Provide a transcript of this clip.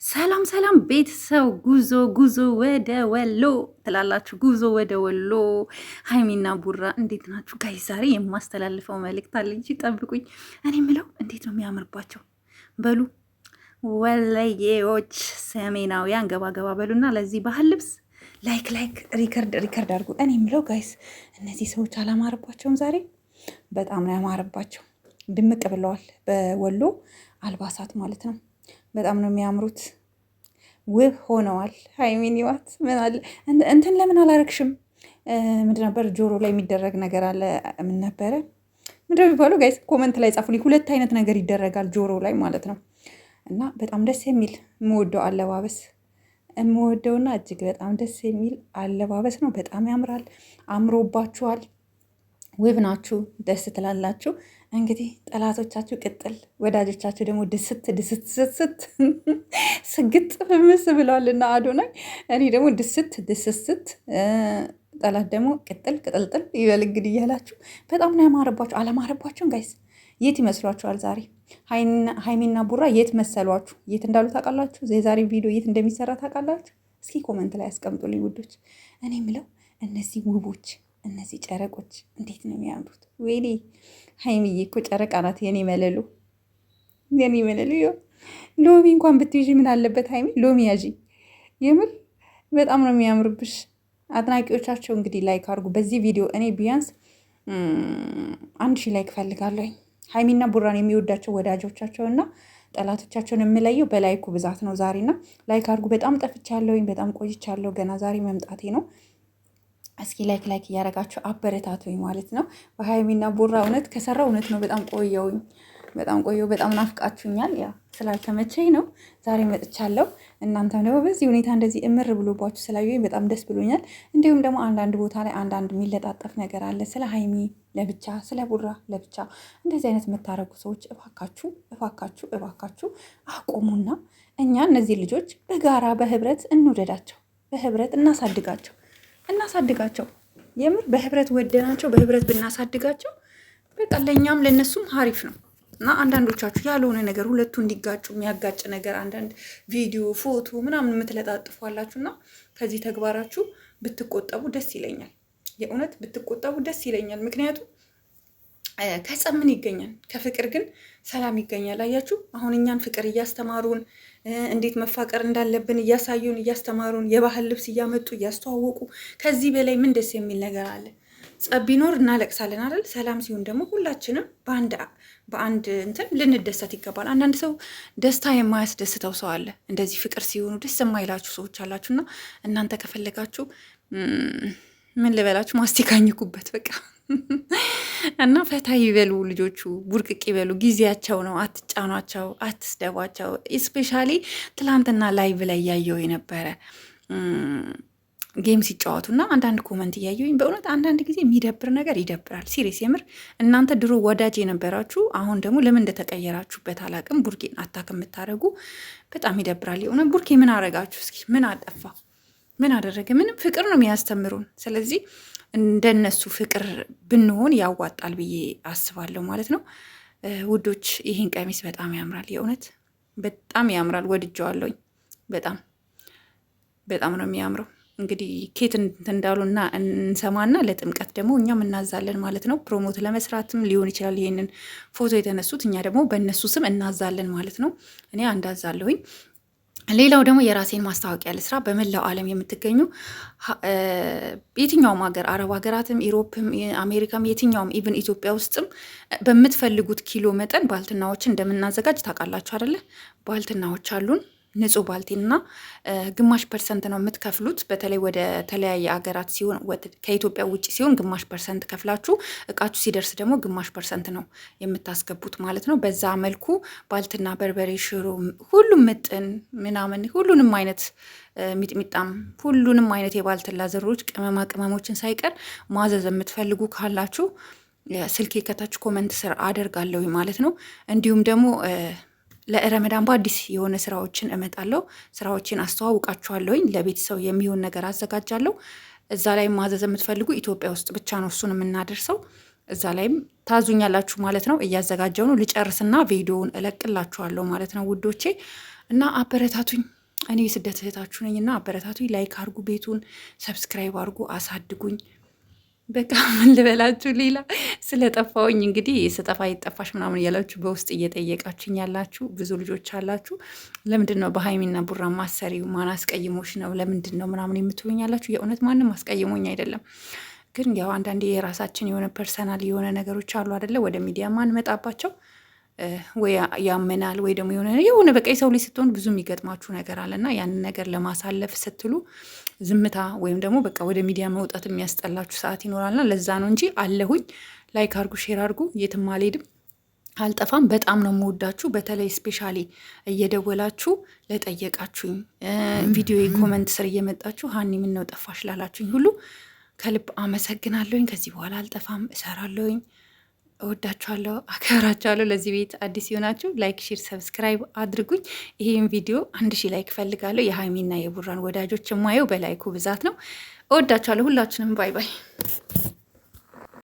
ሰላም ሰላም ቤተሰብ፣ ጉዞ ወደ ወሎ ትላላችሁ። ጉዞ ወደ ወሎ። ሀይሚና ቡራ እንዴት ናችሁ ጋይ? ዛሬ የማስተላልፈው መልእክት አለ እንጂ ጠብቁኝ። እኔ ምለው እንዴት ነው የሚያምርባቸው በሉ ወለዬዎች፣ ሰሜናውያን ገባ ገባ በሉና ለዚህ ባህል ልብስ ላይክ ሪከርድ አድርጉ። እኔ ምለው ጋይስ እነዚህ ሰዎች አላማረባቸውም? ዛሬ በጣም ነው ያማረባቸው። ድምቅ ብለዋል በወሎ አልባሳት ማለት ነው። በጣም ነው የሚያምሩት። ውብ ሆነዋል። ሀይሚን ይዋት ምን አለ እንትን ለምን አላረግሽም? ምንድን ነበር ጆሮ ላይ የሚደረግ ነገር አለ። ምን ነበረ ምንድን የሚባለው? ጋይስ ኮመንት ላይ ጻፉልኝ። ሁለት አይነት ነገር ይደረጋል ጆሮ ላይ ማለት ነው። እና በጣም ደስ የሚል የምወደው አለባበስ የምወደውና እጅግ በጣም ደስ የሚል አለባበስ ነው። በጣም ያምራል። አምሮባችኋል። ውብ ናችሁ። ደስ ትላላችሁ። እንግዲህ ጠላቶቻችሁ ቅጥል፣ ወዳጆቻችሁ ደግሞ ድስት ስግጥ ምስ ብለዋልና አዶናይ። እኔ ደግሞ ድስት ጠላት ደግሞ ቅጥልጥል ይበል እንግዲህ እያላችሁ በጣም ነው ያማረባችሁ። አለማረባችሁም ጋይስ? የት ይመስሏችኋል? ዛሬ ሀይሚና ቡራ የት መሰሏችሁ? የት እንዳሉ ታውቃላችሁ? የዛሬ ቪዲዮ የት እንደሚሰራ ታውቃላችሁ? እስኪ ኮመንት ላይ አስቀምጡልኝ ውዶች። እኔ ምለው እነዚህ ውቦች እነዚህ ጨረቆች እንዴት ነው የሚያምሩት! ወይኔ ሀይሚዬ እኮ ጨረቃ ናት። የኔ መለሉ ሎሚ እንኳን ብትይዥ ምን አለበት ሀይሚ፣ ሎሚ ያዢ። የምር በጣም ነው የሚያምርብሽ። አድናቂዎቻቸው እንግዲህ ላይክ አድርጉ በዚህ ቪዲዮ። እኔ ቢያንስ 1000 ላይክ ፈልጋለሁ። ሀይሚና ቡራን የሚወዳቸው ወዳጆቻቸው እና ጠላቶቻቸውን የምለየው በላይኩ ብዛት ነው ዛሬና ላይክ አድርጉ። በጣም ጠፍቻለሁኝ፣ በጣም ቆይቻለሁ። ገና ዛሬ መምጣቴ ነው። እስኪ ላይክ እያደረጋችሁ አበረታቱኝ ማለት ነው። በሀይሚና ቡራ እውነት ከሰራ እውነት ነው። በጣም ቆየው። በጣም ናፍቃችሁኛል። ያ ስላልተመቸኝ ነው ዛሬ መጥቻለሁ። እናንተም ደግሞ በዚህ ሁኔታ እንደዚህ እምር ብሎባችሁ ስላየሁኝ በጣም ደስ ብሎኛል። እንዲሁም ደግሞ አንዳንድ ቦታ ላይ አንዳንድ የሚለጣጠፍ ነገር አለ። ስለ ሀይሚ ለብቻ፣ ስለ ቡራ ለብቻ እንደዚህ አይነት የምታደርጉ ሰዎች እባካችሁ አቆሙና እኛ እነዚህ ልጆች በጋራ በህብረት እንውደዳቸው፣ በህብረት እናሳድጋቸው። የምር በህብረት ወደናቸው፣ በህብረት ብናሳድጋቸው በቃ ለእኛም ለእነሱም ሀሪፍ ነው። እና አንዳንዶቻችሁ ያልሆነ ነገር ሁለቱ እንዲጋጩ የሚያጋጭ ነገር አንዳንድ ቪዲዮ፣ ፎቶ ምናምን የምትለጣጥፏላችሁ እና ከዚህ ተግባራችሁ ብትቆጠቡ ደስ ይለኛል። የእውነት ብትቆጠቡ ደስ ይለኛል። ምክንያቱም ከጸብ ምን ይገኛል? ከፍቅር ግን ሰላም ይገኛል። አያችሁ፣ አሁን እኛን ፍቅር እያስተማሩን እንዴት መፋቀር እንዳለብን እያሳዩን እያስተማሩን የባህል ልብስ እያመጡ እያስተዋወቁ ከዚህ በላይ ምን ደስ የሚል ነገር አለ? ጸብ ቢኖር እናለቅሳለን አይደል? ሰላም ሲሆን ደግሞ ሁላችንም በአንድ እንትን ልንደሰት ይገባል። አንዳንድ ሰው ደስታ የማያስደስተው ሰው አለ። እንደዚህ ፍቅር ሲሆኑ ደስ የማይላችሁ ሰዎች አላችሁና እናንተ ከፈለጋችሁ ምን ልበላችሁ፣ ማስቲካኝኩበት በቃ እና ፈታ ይበሉ ልጆቹ፣ ቡርቅቅ ይበሉ። ጊዜያቸው ነው። አትጫኗቸው፣ አትስደቧቸው። ስፔሻሊ ትላንትና ላይቭ ላይ እያየው የነበረ ጌም ሲጫወቱ እና አንዳንድ ኮመንት እያየሁኝ በእውነት አንዳንድ ጊዜ የሚደብር ነገር ይደብራል። ሲሪየስ የምር እናንተ ድሮ ወዳጅ የነበራችሁ አሁን ደግሞ ለምን እንደተቀየራችሁበት አላቅም። ቡርኬን አታክ የምታደርጉ በጣም ይደብራል። የሆነ ቡርኬ ምን አረጋችሁ? እስኪ ምን አጠፋ? ምን አደረገ? ምንም። ፍቅር ነው የሚያስተምሩን። ስለዚህ እንደነሱ ፍቅር ብንሆን ያዋጣል ብዬ አስባለሁ ማለት ነው ውዶች። ይህን ቀሚስ በጣም ያምራል። የእውነት በጣም ያምራል። ወድጀዋለሁኝ። በጣም ነው የሚያምረው። እንግዲህ ኬት እንዳሉና እንሰማና ለጥምቀት ደግሞ እኛም እናዛለን ማለት ነው። ፕሮሞት ለመስራትም ሊሆን ይችላል ይሄንን ፎቶ የተነሱት። እኛ ደግሞ በእነሱ ስም እናዛለን ማለት ነው። እኔ አንዳዛለሁኝ። ሌላው ደግሞ የራሴን ማስታወቂያ ልስራ። በመላው ዓለም የምትገኙ የትኛውም ሀገር፣ አረብ ሀገራትም፣ ኢሮፕም፣ አሜሪካም፣ የትኛውም ኢቭን ኢትዮጵያ ውስጥም በምትፈልጉት ኪሎ መጠን ባልትናዎችን እንደምናዘጋጅ ታውቃላችሁ አይደለ? ባልትናዎች አሉን። ንጹህ ባልቴና 50% ነው የምትከፍሉት። በተለይ ወደ ተለያየ ሀገራት ሲሆን ከኢትዮጵያ ውጭ ሲሆን 50% ከፍላችሁ እቃችሁ ሲደርስ ደግሞ 50% ነው የምታስገቡት ማለት ነው። በዛ መልኩ ባልትና፣ በርበሬ፣ ሽሮ፣ ሁሉም ምጥን ምናምን ሁሉንም አይነት ሚጥሚጣም ሁሉንም አይነት የባልትና ዘሮች ቅመሞችን ሳይቀር ማዘዝ የምትፈልጉ ካላችሁ ስልኬ ከታች ኮመንት ስር አደርጋለሁ ማለት ነው። እንዲሁም ደግሞ ለረመዳን በአዲስ የሆነ ስራዎችን እመጣለሁ። ስራዎችን አስተዋውቃችኋለሁኝ። ለቤተሰብ የሚሆን ነገር አዘጋጃለሁ። እዛ ላይ ማዘዝ የምትፈልጉ ኢትዮጵያ ውስጥ ብቻ ነው እሱን የምናደርሰው። እዛ ላይም ታዙኛላችሁ ማለት ነው። እያዘጋጀው ነው። ልጨርስና ቪዲዮውን እለቅላችኋለሁ ማለት ነው ውዶቼ። እና አበረታቱኝ። እኔ የስደት እህታችሁ ነኝ እና አበረታቱኝ። ላይክ አድርጉ፣ ቤቱን ሰብስክራይብ አድርጉ፣ አሳድጉኝ። በቃ ምን ልበላችሁ ሌላ ስለጠፋውኝ እንግዲህ ስጠፋ ይጠፋሽ ምናምን እያላችሁ በውስጥ እየጠየቃችኝ ያላችሁ ብዙ ልጆች አላችሁ። ለምንድን ነው በሀይሚና ቡራ ማሰሪው? ማን አስቀይሞሽ ነው? ለምንድን ነው ምናምን የምትሉኝ ያላችሁ። የእውነት ማንም አስቀይሞኝ አይደለም፣ ግን ያው አንዳንዴ የራሳችን የሆነ ፐርሰናል የሆነ ነገሮች አሉ አደለ? ወደ ሚዲያ ማንመጣባቸው ወይ ያመናል ወይ ደግሞ የሆነ በቃ የሰው ልጅ ስትሆን ብዙ የሚገጥማችሁ ነገር አለና ያንን ነገር ለማሳለፍ ስትሉ ዝምታ ወይም ደግሞ በቃ ወደ ሚዲያ መውጣት የሚያስጠላችሁ ሰዓት ይኖራልና ለዛ ነው እንጂ አለሁኝ። ላይክ አርጉ፣ ሼር አርጉ፣ የትም አልሄድም፣ አልጠፋም። በጣም ነው የምወዳችሁ። በተለይ ስፔሻሊ እየደወላችሁ ለጠየቃችሁኝ፣ ቪዲዮ ኮመንት ስር እየመጣችሁ ሀኒ ምን ነው ጠፋሽ ላላችሁኝ ሁሉ ከልብ አመሰግናለሁኝ። ከዚህ በኋላ አልጠፋም፣ እሰራለሁኝ። እወዳችኋለሁ፣ አከብራችኋለሁ። ለዚህ ቤት አዲስ የሆናችሁ ላይክ፣ ሼር፣ ሰብስክራይብ አድርጉኝ። ይህም ቪዲዮ 1000 ላይክ ፈልጋለሁ። የሀይሚና የቡራን ወዳጆች የማየው በላይኩ ብዛት ነው። እወዳችኋለሁ ሁላችንም። ባይ ባይ።